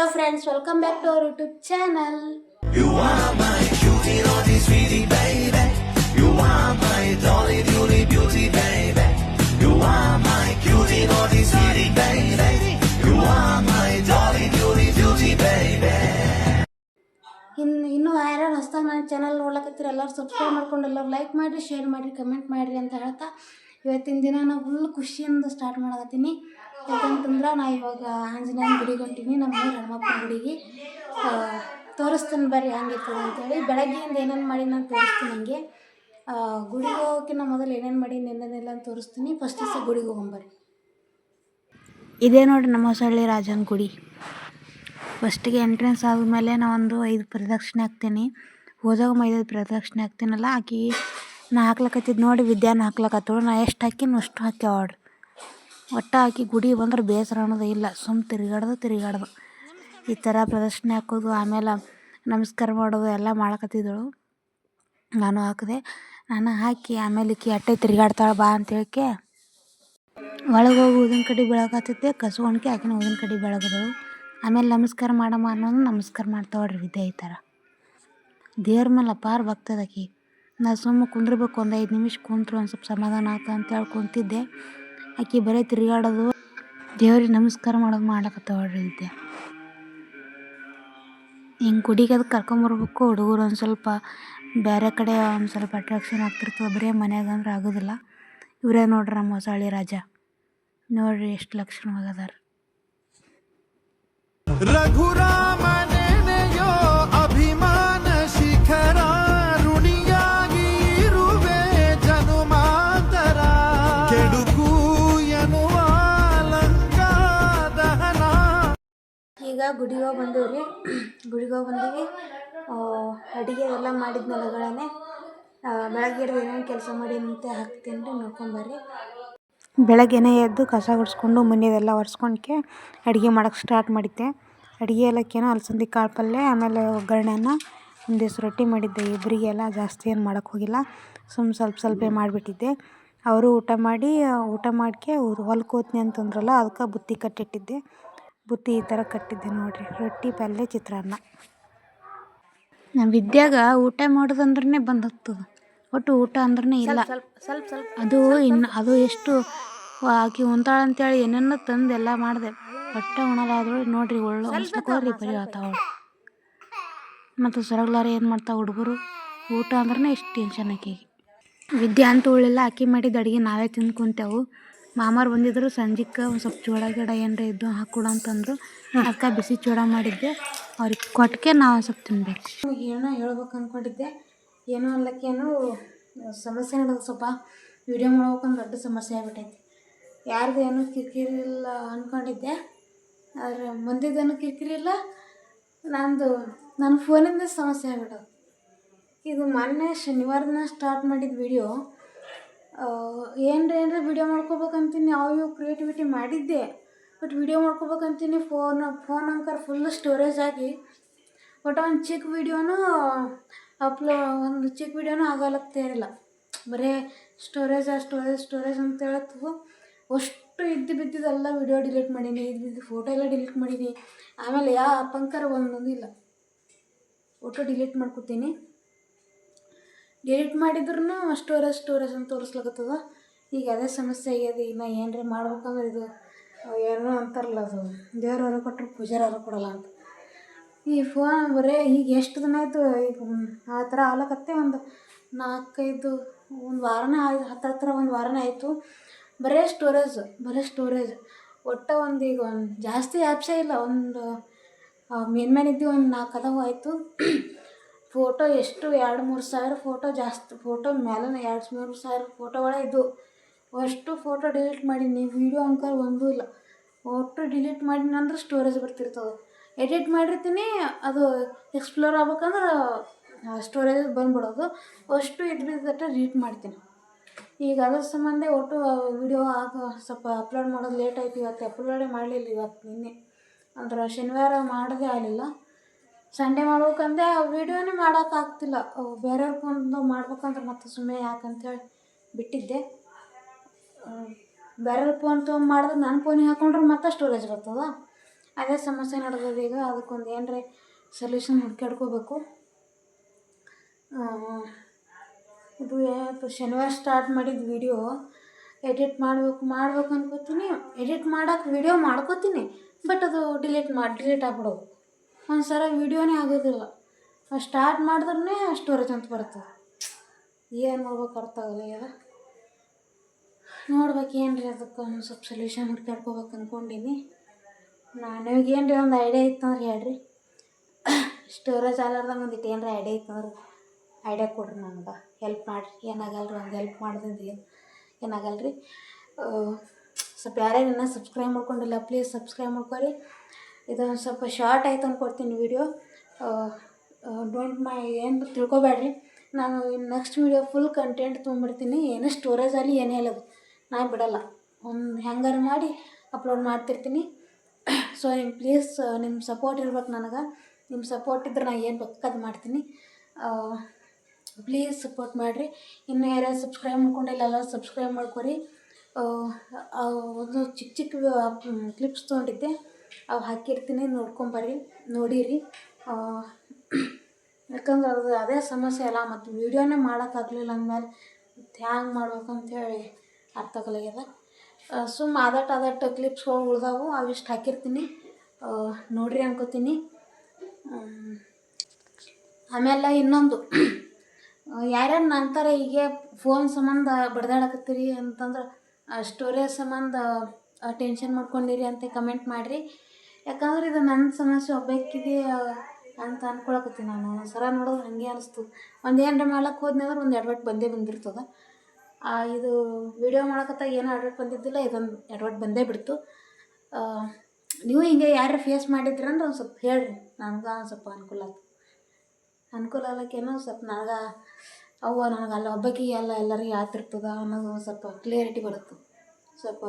Hello friends, welcome back to our YouTube channel. You are my cutie, naughty, sweetie, baby. You are my dolly, beauty, beauty, baby. You are my cutie, naughty, sweetie, baby. You are my dolly, beauty, beauty, baby. ಇನ್ನೂ ಯಾರ್ಯಾರು ಹೊಸದಾಗಿ ನನ್ನ channel ನೋಡ್ಲಕತ್ತೀರಿ ಎಲ್ಲರೂ subscribe ಮಾಡ್ಕೊಂಡು ಎಲ್ಲರೂ like ಮಾಡಿರಿ, share ಮಾಡಿರಿ, comment ಮಾಡಿರಿ ಅಂತ ಹೇಳ್ತಾ ಇವತ್ತಿನ ದಿನ ನಾವು ಫುಲ್ ಖುಷಿಯಿಂದ ಸ್ಟಾರ್ಟ್ ಮಾಡಕತ್ತೀನಿ. ಯಾಕಂತಂದ್ರೆ ನಾ ಇವಾಗ ಆಂಜನೇಯನ ಗುಡಿಗೆ ಹೊಂಟೀನಿ, ನಮ್ಮ ಹೆಣ್ಮಕ್ಳ ಗುಡಿಗೆ. ತೋರಿಸ್ತೀನಿ ಬರ್ರಿ ಹಂಗಿರ್ತದೆ ಅಂತೇಳಿ. ಬೆಳಗ್ಗೆಯಿಂದ ಏನೇನು ಮಾಡಿ ನಾನು ತೋರಿಸ್ತೀನಿ ನನಗೆ. ಗುಡಿಗೆ ಹೋಗೋಕ್ಕಿಂತ ಮೊದಲು ಏನೇನು ಮಾಡಿ ಏನೇನೆಲ್ಲ ಅಂತ ತೋರಿಸ್ತೀನಿ. ಫಸ್ಟ್ ದಿವಸ ಗುಡಿಗೆ ಹೋಗೊಂಬರ್ರಿ. ಇದೇ ನೋಡಿ ನಮ್ಮ ಹೊಸಳ್ಳಿ ರಾಜನ ಗುಡಿ. ಫಸ್ಟಿಗೆ ಎಂಟ್ರೆನ್ಸ್ ಆದಮೇಲೆ ನಾವೊಂದು 5 ಪ್ರದಕ್ಷಿಣೆ ಹಾಕ್ತೀನಿ. ಹೋದಾಗ 5 ಪ್ರದಕ್ಷಿಣೆ ಹಾಕ್ತೀನಲ್ಲ, ಆಕಿ ನಾ ಹಾಕ್ಲಕತ್ತಿದ್ದು ನೋಡಿ ವಿದ್ಯಾನ ಹಾಕ್ಲಕತ್ತಳು. ನಾ ಎಷ್ಟು ಹಾಕಿನ ಅಷ್ಟು ಹಾಕ್ಯಾವಡ್ರಿ. ಒಟ್ಟು ಆಕಿ ಗುಡಿ ಬಂದ್ರೆ ಬೇಸರ ಅನ್ನೋದು ಇಲ್ಲ, ತಿರುಗಾಡ್ದು ಈ ಥರ ಪ್ರದಕ್ಷಿಣೆ ಹಾಕೋದು, ಆಮೇಲೆ ನಮಸ್ಕಾರ ಮಾಡೋದು ಎಲ್ಲ ಮಾಡ್ಕತ್ತಿದ್ದಳು. ನಾನು ಹಾಕಿದೆ. ನಾನು ಹಾಕಿ ಆಮೇಲೆ ಈಕಿ ಅಟ್ಟೆ ತಿರುಗಾಡ್ತಾಳೆ ಬಾ ಅಂತೇಳಕ್ಕೆ ಒಳಗೆ ಹೋಗಿ ಊದಿನ ಕಡ್ಡಿ ಬೆಳಕತ್ತಿದ್ದೆ. ಕಸ್ಕೊಂಡ್ಕೆ ಆಕಿನ ಊದಿನ ಕಡ್ಡಿ ಬೆಳಗಿದಳು. ಆಮೇಲೆ ನಮಸ್ಕಾರ ಮಾಡಮ್ಮ ಅನ್ನೋದು ನಮಸ್ಕಾರ ಮಾಡ್ತಾವ್ರಿ ವಿದ್ಯೆ. ಈ ಥರ ದೇವ್ರ ಮೇಲೆ ಅಪಾರ ಭಕ್ತದಾಕಿ. ನಾ ಸುಮ್ಮ ಕುಂದ್ರಬೇಕು, ಒಂದು 5 ನಿಮಿಷ ಕುಂತ್ರು ಒಂದು ಸ್ವಲ್ಪ ಸಮಾಧಾನ ಆಗ್ತಾ ಅಂತೇಳಿ ಕುಂತಿದ್ದೆ. ಆಕಿ ಬರೀ ತಿರುಗಾಡೋದು, ದೇವ್ರಿಗೆ ನಮಸ್ಕಾರ ಮಾಡೋದು ಮಾಡಕತ್ತವ್ರಿ ವಿದ್ಯೆ. ಹಿಂಗೆ ಗುಡಿಗೆ ಅದಕ್ಕೆ ಕರ್ಕೊಂಬರ್ಬೇಕು. ಹುಡುಗರು ಒಂದು ಸ್ವಲ್ಪ ಬೇರೆ ಕಡೆ ಒಂದು ಸ್ವಲ್ಪ ಅಟ್ರಾಕ್ಷನ್ ಆಗ್ತಿರ್ತವೆ, ಬರೀ ಮನ್ಯಾಗ ಅಂದ್ರೆ ಆಗೋದಿಲ್ಲ. ಇವರೇ ನೋಡ್ರಿ ನಮ್ಮ ಹೊಸಳ್ಳಿ ರಾಜ. ನೋಡ್ರಿ ಎಷ್ಟು ಲಕ್ಷಣವಾಗದಾರ. ರಘುರಾಮನೆನೆಯೋ ಅಭಿಮಾನ ಶಿಖರ ಋಣಿಯಾಗಿ ಇರುವೆ ಜನುಮಾಂತರ ಕೆಡುಕು ಎನ್ನುವ ಲಂಕಾದಹನ. ಈಗ ಗುಡಿಗೆ ಬಂದೀವಿ. ಅಡುಗೆ ಎಲ್ಲ ಮಾಡಿದ್ನಲ್ಲಗಳೇ ಬೆಳಗ್ಗೆ ಏನೇನು ಕೆಲಸ ಮಾಡಿ ಅಂತ ಹಾಕ್ತೀನಿ ರೀ, ನೋಡ್ಕೊಂಬರ್ರಿ. ಬೆಳಗ್ಗೆನೇ ಎದ್ದು ಕಸ ಗುಡಿಸ್ಕೊಂಡು ಮನೆಯದೆಲ್ಲ ಒರೆಸ್ಕೊಂಡ್ಕೆ ಅಡುಗೆ ಮಾಡೋಕ್ಕೆ ಸ್ಟಾರ್ಟ್ ಮಾಡಿದ್ದೆ. ಅಡುಗೆ ಎಲ್ಲಕ್ಕೇನೋ ಅಲಸಂದಿ ಕಾಳು ಪಲ್ಯ, ಆಮೇಲೆ ಒಗ್ಗರಣೆನ ಒಂದು ದಿವಸ ರೊಟ್ಟಿ ಮಾಡಿದ್ದೆ. ಇಬ್ಬರಿಗೆಲ್ಲ ಜಾಸ್ತಿ ಏನು ಮಾಡೋಕ್ಕೆ ಹೋಗಿಲ್ಲ, ಸ್ವಲ್ಪ ಮಾಡಿಬಿಟ್ಟಿದ್ದೆ. ಅವರು ಊಟ ಮಾಡ್ಕೆ ಹೊಲಕ್ಕೆ ಹೋಗ್ತೀನಿ ಅಂತಂದ್ರಲ್ಲ, ಅದಕ್ಕೆ ಬುತ್ತಿ ಕಟ್ಟಿಟ್ಟಿದ್ದೆ. ಬುತ್ತಿ ಈ ಥರ ಕಟ್ಟಿದ್ದೆ ನೋಡಿರಿ. ರೊಟ್ಟಿ ಪಲ್ಯ ಚಿತ್ರಾನ್ನ. ನಮ್ಮ ವಿದ್ಯಾಗ ಊಟ ಮಾಡೋದಂದ್ರೆ ಬಂದು ಹತ್ತದ, ಒಟ್ಟು ಊಟ ಅಂದ್ರೆ ಇಲ್ಲ. ಅದು ಎಷ್ಟು ಆಕಿ ಉಂತಾಳ ಅಂತೇಳಿ ಏನೇನೋ ತಂದು ಎಲ್ಲ ಮಾಡಿದೆ, ಒಟ್ಟು ಉಣಲಾದ್ರು ನೋಡ್ರಿ. ಒಳ್ಳೆ ಬರೀ ಆತಾವಳು. ಮತ್ತು ಸೊರಗ್ಲಾರ ಏನು ಮಾಡ್ತಾವೆ ಹುಡುಗರು, ಊಟ ಅಂದ್ರೆ ಎಷ್ಟು ಟೆನ್ಷನ್ ಆಕಿಗೆ. ವಿದ್ಯೆ ಅಂತೂ ಉಳಿಲ್ಲ, ಆಕಿ ಮಾಡಿದ ಅಡುಗೆ ನಾವೇ ತಿಂದು ಕುಂತೇವು. ಮಾಮಾರು ಬಂದಿದ್ರು ಸಂಜೆಗೆ ಒಂದು ಸ್ವಲ್ಪ ಚೂಡ ಗಿಡ ಏನರ ಇದ್ದು ಹಾಕ್ಕೊಡು ಅಂತಂದರು. ಅದಕ್ಕೆ ಬಿಸಿ ಚೂಡ ಮಾಡಿದ್ದೆ, ಅವ್ರಿಗೆ ಕೊಟ್ಟಿಗೆ ನಾವು ಒಂದು ಸ್ವಲ್ಪ ತಿನ್ಬೇಕು. ಏನೋ ಹೇಳ್ಬೇಕು ಅಂದ್ಕೊಂಡಿದ್ದೆ, ಏನೋ ಅನ್ಲಕ್ಕೇನು ಸಮಸ್ಯೆ ನಡೆದು ಸ್ವಲ್ಪ ವೀಡಿಯೋ ಮಾಡ್ಬೇಕಂದ್ರೆ ದೊಡ್ಡ ಸಮಸ್ಯೆ ಆಗ್ಬಿಟ್ಟೈತಿ. ಯಾರ್ದು ಏನೂ ಕಿರಿಕಿರಿ ಇಲ್ಲ ಅಂದ್ಕೊಂಡಿದ್ದೆ, ಆದರೆ ಮಂದಿದೇನು ಕಿರಿಕಿರಿ ಇಲ್ಲ, ನನ್ನ ಫೋನಿಂದ ಸಮಸ್ಯೆ ಆಗ್ಬಿಟ್ಟದು. ಇದು ಮೊನ್ನೆ ಶನಿವಾರ ದಿನ ಸ್ಟಾರ್ಟ್ ಮಾಡಿದ ವಿಡಿಯೋ. ಏನರ ವೀಡಿಯೋ ಮಾಡ್ಕೋಬೇಕಂತೀನಿ, ಯಾವ ಕ್ರಿಯೇಟಿವಿಟಿ ಮಾಡಿದ್ದೆ. ಬಟ್ ವೀಡಿಯೋ ಮಾಡ್ಕೋಬೇಕಂತೀನಿ, ಫೋನ್ ಅಂಕರ್ ಫುಲ್ ಸ್ಟೋರೇಜ್ ಆಗಿ ಒಟ್ಟು ಒಂದು ಚಿಕ್ಕ ವೀಡಿಯೋನೂ ಆಗಲತ್ತೇರಿಲ್ಲ. ಬರೀ ಸ್ಟೋರೇಜ್ ಅಂತ ಹೇಳ್ತು. ಅಷ್ಟು ಬಿದ್ದಿದ್ದೆಲ್ಲ ವೀಡಿಯೋ ಡಿಲೀಟ್ ಮಾಡೀನಿ, ಫೋಟೋ ಎಲ್ಲ ಡಿಲೀಟ್ ಮಾಡೀನಿ. ಆಮೇಲೆ ಯಾವ ಅಪ್ಪಂಕರ ಒಂದೊಂದು ಇಲ್ಲ, ಫೋಟೋ ಡಿಲೀಟ್ ಮಾಡ್ಕೊತೀನಿ. ಡಿಲೀಟ್ ಮಾಡಿದ್ರೂ ಸ್ಟೋರೇಜ್ ಅಂತ ತೋರಿಸ್ಲಾಗತ್ತದ. ಈಗ ಅದೇ ಸಮಸ್ಯೆ ಆಗ್ಯದ. ಈಗ ನಾ ಏನರ ಮಾಡ್ಬೇಕಂದ್ರೆ ಇದು ಏನೋ ಅಂತಾರಲ್ಲ, ಅದು ದೇವ್ರವ್ರು ಕೊಟ್ಟರು ಪೂಜಾರವ್ರು ಕೊಡಲ್ಲ ಅಂತ. ಈ ಫೋನ್ ಬರೀ ಈಗ ಎಷ್ಟು ದಿನ ಆಯಿತು ಈಗ ಆ ಥರ ಆಗ್ಲಕತ್ತೆ. ಒಂದು 4-5 ಒಂದು ವಾರನೇ ಹತ್ರ ಒಂದು ವಾರನೇ ಆಯಿತು. ಬರೀ ಸ್ಟೋರೇಜ್ ಒಟ್ಟು ಈಗ ಜಾಸ್ತಿ ಆ್ಯಪ್ಸೇ ಇಲ್ಲ. ಒಂದು ಮೇನ್ಮೇನಿದ್ದು ಒಂದು 4 ಅದಾವು ಆಯಿತು. ಫೋಟೋ ಎಷ್ಟು 2-3 ಸಾವಿರ ಫೋಟೋ, ಜಾಸ್ತಿ ಫೋಟೋ ಮೇಲೆ 2-3 ಸಾವಿರ ಫೋಟೋಗಳೇ ಇದ್ದು. ಅಷ್ಟು ಫೋಟೋ ಡಿಲೀಟ್ ಮಾಡೀನಿ. ವೀಡಿಯೋ ಅಂಕರ್ ಒಂದೂ ಇಲ್ಲ, ಒಟ್ಟು ಡಿಲೀಟ್ ಮಾಡೀನಿ ಅಂದ್ರೆ ಸ್ಟೋರೇಜ್ ಬರ್ತಿರ್ತದೆ. ಎಡಿಟ್ ಮಾಡಿರ್ತೀನಿ, ಅದು ಎಕ್ಸ್ಪ್ಲೋರ್ ಆಗ್ಬೇಕಂದ್ರೆ ಸ್ಟೋರೇಜ್ ಬಂದ್ಬಿಡೋದು. ಅಷ್ಟು ಬಿದ್ದಟ್ಟ ಡಿಲೀಟ್ ಮಾಡ್ತೀನಿ. ಈಗ ಅದ್ರ ಸಂಬಂಧ ಒಟ್ಟು ವೀಡಿಯೋ ಸ್ವಲ್ಪ ಅಪ್ಲೋಡ್ ಮಾಡೋದು ಲೇಟ್ ಆಯ್ತು. ಇವತ್ತು ಅಪ್ಲೋಡೇ ಮಾಡಲಿಲ್ಲ, ನಿನ್ನೆ ಅಂದ್ರೆ ಶನಿವಾರ ಮಾಡೋದೇ ಆಗಲಿಲ್ಲ. ಸಂಡೇ ಮಾಡ್ಬೇಕಂದ್ರೆ ಆ ವೀಡಿಯೋನೇ ಮಾಡೋಕ್ಕಾಗ್ತಿಲ್ಲ. ಬೇರೆಯವ್ರ ಫೋನ್ದು ಮಾಡ್ಬೇಕಂದ್ರೆ ಮತ್ತೆ ಸುಮ್ಮನೆ ಯಾಕಂತೇಳಿ ಬಿಟ್ಟಿದ್ದೆ. ಬೇರೆಯವ್ರ ಫೋನ್ ತೊಗೊಂಡು ಮಾಡಿದ್ರೆ ನನ್ನ ಫೋನಿಗೆ ಹಾಕೊಂಡ್ರೆ ಮತ್ತೆ ಸ್ಟೋರೇಜ್ ಬರ್ತದೆ. ಅದೇ ಸಮಸ್ಯೆ ನಡೆದದ ಈಗ. ಅದಕ್ಕೊಂದು ಏನರ ಸೊಲ್ಯೂಷನ್ ಹುಡ್ಕಾಡ್ಕೋಬೇಕು. ಇದು ಯಾವತ್ತು ಶನಿವಾರ ಸ್ಟಾರ್ಟ್ ಮಾಡಿದ ವಿಡಿಯೋ ಎಡಿಟ್ ಮಾಡ್ಬೇಕು ಅನ್ಕೋತೀನಿ. ಎಡಿಟ್ ಮಾಡೋಕೆ ವಿಡಿಯೋ ಮಾಡ್ಕೋತೀನಿ, ಬಟ್ ಅದು ಡಿಲೀಟ್ ಆಗ್ಬಿಡೋದು. ಒಂದು ಸಲ ವೀಡಿಯೋನೇ ಆಗೋದಿಲ್ಲ. ಸ್ಟಾರ್ಟ್ ಮಾಡಿದ್ರೆ ಸ್ಟೋರೇಜ್ ಅಂತ ಬರ್ತದೆ. ಏನು ಮಾಡ್ಬೇಕು ಅರ್ಥ ಆಗಲ್ಲ ಈಗ. ನೋಡ್ಬೇಕು ಏನು ರೀ ಅದಕ್ಕೆ ಒಂದು ಸ್ವಲ್ಪ ಸೊಲ್ಯೂಷನ್ ಹುಡ್ಕಾಡ್ಕೋಬೇಕು ಅಂದ್ಕೊಂಡೀನಿ. ನಿಮಗೆ ಏನು ರೀ ಒಂದು ಐಡಿಯಾ ಇತ್ತಂದ್ರೆ ಹೇಳ್ರಿ. ಸ್ಟೋರೇಜ್ ಆಲಾರ್ದಂಗೆ ಒಂದಿಟ್ಟು ಏನರ ಐಡಿಯಾ ಇತ್ತಂದ್ರೆ ಐಡಿಯಾ ಕೊಡ್ರಿ, ನನಗೆ ಹೆಲ್ಪ್ ಮಾಡಿರಿ. ಏನಾಗಲ್ಲ ರೀ, ಒಂದು ಹೆಲ್ಪ್ ಮಾಡಿದ್ರೆ ಏನಾಗಲ್ಲ ರೀ. ಸ್ವಲ್ಪ ಯಾರ್ಯಾರು ಇನ್ನೂ ಸಬ್ಸ್ಕ್ರೈಬ್ ಮಾಡ್ಕೊಂಡಿಲ್ಲ ಪ್ಲೀಸ್ ಸಬ್ಸ್ಕ್ರೈಬ್ ಮಾಡ್ಕೊರಿ. ಇದೊಂದು ಸ್ವಲ್ಪ ಶಾರ್ಟ್ ಆಯ್ತು ಅಂದ್ಕೊಡ್ತೀನಿ ವಿಡಿಯೋ. ಏನು ತಿಳ್ಕೊಬೇಡ್ರಿ. ನಾನು ನೆಕ್ಸ್ಟ್ ವಿಡಿಯೋ ಫುಲ್ ಕಂಟೆಂಟ್ ತೊಗೊಂಬಿಡ್ತೀನಿ. ಏನೂ ಸ್ಟೋರೇಜ್ ಆಗಲಿ ಏನೇ ಅಲ್ಲ, ನಾನು ಬಿಡೋಲ್ಲ. ಒಂದು ಹೆಂಗಾರು ಮಾಡಿ ಅಪ್ಲೋಡ್ ಮಾಡ್ತಿರ್ತೀನಿ. ಸೊ ಪ್ಲೀಸ್ ನಿಮ್ಮ ಸಪೋರ್ಟ್ ಇರ್ಬೇಕು ನನಗೆ. ನಿಮ್ಮ ಸಪೋರ್ಟ್ ಇದ್ರೆ ನಾನು ಏನು ಬೇಕಾದ್ ಮಾಡ್ತೀನಿ. ಪ್ಲೀಸ್ ಸಪೋರ್ಟ್ ಮಾಡಿರಿ. ಇನ್ನೂ ಯಾರ್ಯಾರು ಸಬ್ಸ್ಕ್ರೈಬ್ ಮಾಡ್ಕೊಂಡಿಲ್ಲ ಎಲ್ಲ ಸಬ್ಸ್ಕ್ರೈಬ್ ಮಾಡ್ಕೊರಿ. ಒಂದು ಚಿಕ್ಕ ಕ್ಲಿಪ್ಸ್ ತೊಗೊಂಡಿದ್ದೆ, ಅವು ಹಾಕಿರ್ತೀನಿ, ನೋಡ್ಕೊಂಬರ್ರಿ, ನೋಡಿರಿ. ಯಾಕಂದ್ರೆ ಅದು ಅದೇ ಸಮಸ್ಯೆ ಅಲ್ಲ. ಮತ್ತು ವೀಡಿಯೋನೇ ಮಾಡೋಕ್ಕಾಗಲಿಲ್ಲ ಅಂದಮೇಲೆ ಹ್ಯಾಂಗೆ ಮಾಡ್ಬೇಕಂತೇಳಿ ಅರ್ಥ ಆಗಲಾಗ್ಯದ. ಸುಮ್ಮ ಆದಟ್ಟು ಕ್ಲಿಪ್ಸ್ಗಳು ಉಳ್ದಾವು, ಅವಿಷ್ಟು ಹಾಕಿರ್ತೀನಿ, ನೋಡಿರಿ ಅನ್ಕೋತೀನಿ. ಆಮೇಲೆ ಇನ್ನೊಂದು, ಯಾರ್ಯಾರು ನಂತರ ಹೀಗೆ ಫೋನ್ ಸಂಬಂಧ ಬಡ್ದಾಡಕತ್ತೀರಿ ಅಂತಂದ್ರೆ ಸ್ಟೋರೇಜ್ ಸಂಬಂಧ ಟೆನ್ಷನ್ ಮಾಡ್ಕೊಂಡಿರಿ ಅಂತ ಕಮೆಂಟ್ ಮಾಡಿರಿ. ಯಾಕಂದ್ರೆ ಇದು ನನ್ನ ಸಮಸ್ಯೆ ಒಬ್ಬಾಕಿದೆ ಅಂತ ಅಂದ್ಕೊಳಕತ್ತೀನಿ ನಾನು. ಸರ ನೋಡಿದ್ರೆ ಹಾಗೆ ಅನಿಸ್ತು. ಒಂದು ಏನರ ಮಾಡ್ಲಿಕ್ಕೆ ಹೋದ್ನಂದ್ರೆ ಒಂದು ಎಡವಟ್ಟು ಬಂದೇ ಬಂದಿರ್ತದೆ. ಇದು ವಿಡಿಯೋ ಮಾಡಕತ್ತಾಗ ಏನೋ ಎಡವಟ್ಟು ಬಂದಿದ್ದಿಲ್ಲ, ಇದೊಂದು ಎಡವಟ್ಟು ಬಂದೇ ಬಿಡ್ತು. ನೀವು ಹಿಂಗೆ ಯಾರು ಫೇಸ್ ಮಾಡಿದ್ರಂದ್ರೆ ಒಂದು ಸ್ವಲ್ಪ ಹೇಳ್ರಿ, ನನಗೆ ಒಂದು ಸ್ವಲ್ಪ ಅನುಕೂಲ ಆಗಲಿಕ್ಕೇನೋ ಸ್ವಲ್ಪ ನನಗೆ ಅಲ್ಲಿ ಒಬ್ಬಾಕಿ ಎಲ್ಲರಿಗೂ ಆಗ್ತಿರ್ತದೆ ಅನ್ನೋದು ಒಂದು ಸ್ವಲ್ಪ ಕ್ಲಿಯರಿಟಿ ಬರುತ್ತೆ. ಸ್ವಲ್ಪ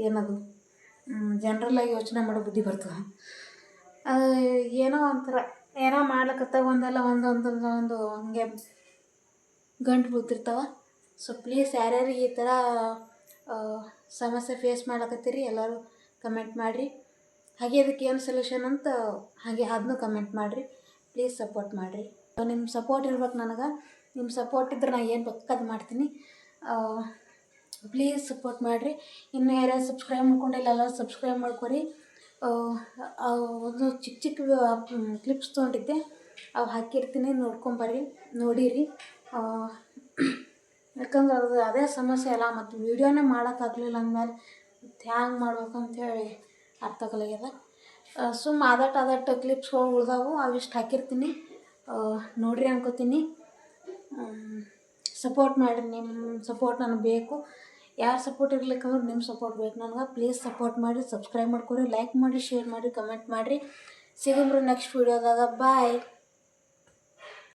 ಏನದು ಜನ್ರಲಾಗಿ ಯೋಚನೆ ಮಾಡೋ ಬುದ್ಧಿ ಬರ್ತದೆ. ಏನೋ ಒಂಥರ ಏನೋ ಮಾಡ್ಲಿಕ್ಕತ್ತಾಗ ಒಂದಲ್ಲ ಒಂದು ಹಂಗೆ ಗಂಟು ಬೀಳ್ತಿರ್ತಾವೆ. ಸೊ ಪ್ಲೀಸ್ ಯಾರ್ಯಾರು ಈ ಥರ ಸಮಸ್ಯೆ ಫೇಸ್ ಮಾಡ್ಲಕತ್ತೀರಿ ಎಲ್ಲರೂ ಕಮೆಂಟ್ ಮಾಡಿರಿ. ಹಾಗೆ ಅದಕ್ಕೆ ಏನು ಸೊಲ್ಯೂಷನ್ ಅಂತ ಹಾಗೆ ಅದನ್ನೂ ಕಮೆಂಟ್ ಮಾಡಿರಿ. ಪ್ಲೀಸ್ ಸಪೋರ್ಟ್ ಮಾಡಿರಿ. ನಿಮ್ಮ ಸಪೋರ್ಟ್ ಇರ್ಬೇಕು ನನಗೆ. ನಿಮ್ಮ ಸಪೋರ್ಟ್ ಇದ್ರೆ ನಾನು ಏನು ಬೇಕಾದ್ ಮಾಡ್ತೀನಿ. ಪ್ಲೀಸ್ ಸಪೋರ್ಟ್ ಮಾಡಿರಿ. ಇನ್ನೂ ಯಾರ್ಯಾರು ಸಬ್ಸ್ಕ್ರೈಬ್ ಮಾಡ್ಕೊಂಡಿಲ್ಲ ಎಲ್ಲ ಸಬ್ಸ್ಕ್ರೈಬ್ ಮಾಡ್ಕೊರಿ. ಒಂದು ಚಿಕ್ಕ ಕ್ಲಿಪ್ಸ್ ತೊಗೊಂಡಿದ್ದೆ, ಅವು ಹಾಕಿರ್ತೀನಿ, ನೋಡ್ಕೊಂಬರ್ರಿ, ನೋಡಿರಿ. ಯಾಕಂದ್ರೆ ಅದು ಅದೇ ಸಮಸ್ಯೆ ಅಲ್ಲ. ಮತ್ತು ವೀಡಿಯೋನೇ ಮಾಡೋಕ್ಕಾಗಲಿಲ್ಲ ಅಂದಮೇಲೆ ಹ್ಯಾಂಗೆ ಮಾಡ್ಬೇಕಂತೇಳಿ ಅರ್ಥ ಆಗಲಾಗ್ಯದ. ಸುಮ್ಮ ಆದಟ್ಟು ಕ್ಲಿಪ್ಸ್ಗಳು ಉಳ್ದಾವು, ಅವಿಷ್ಟು ಹಾಕಿರ್ತೀನಿ, ನೋಡಿರಿ ಅನ್ಕೋತೀನಿ. ಸಪೋರ್ಟ್ ಮಾಡಿರಿ. ನಿಮ್ಮ ಸಪೋರ್ಟ್ ನನಗೆ ಬೇಕು. ಯಾರು ಸಪೋರ್ಟ್ ಇರ್ಲಿಕ್ಕಂದ್ರೆ ನಿಮ್ಮ ಸಪೋರ್ಟ್ ಬೇಕು ನನಗೆ. ಪ್ಲೀಸ್ ಸಪೋರ್ಟ್ ಮಾಡಿರಿ, ಸಬ್ಸ್ಕ್ರೈಬ್ ಮಾಡ್ಕೊರಿ, ಲೈಕ್ ಮಾಡಿ, ಶೇರ್ ಮಾಡಿ, ಕಮೆಂಟ್ ಮಾಡಿರಿ. ಸಿಗೋಮ್ರಿ ನೆಕ್ಸ್ಟ್ ವೀಡಿಯೋದಾಗ. ಬಾಯ್.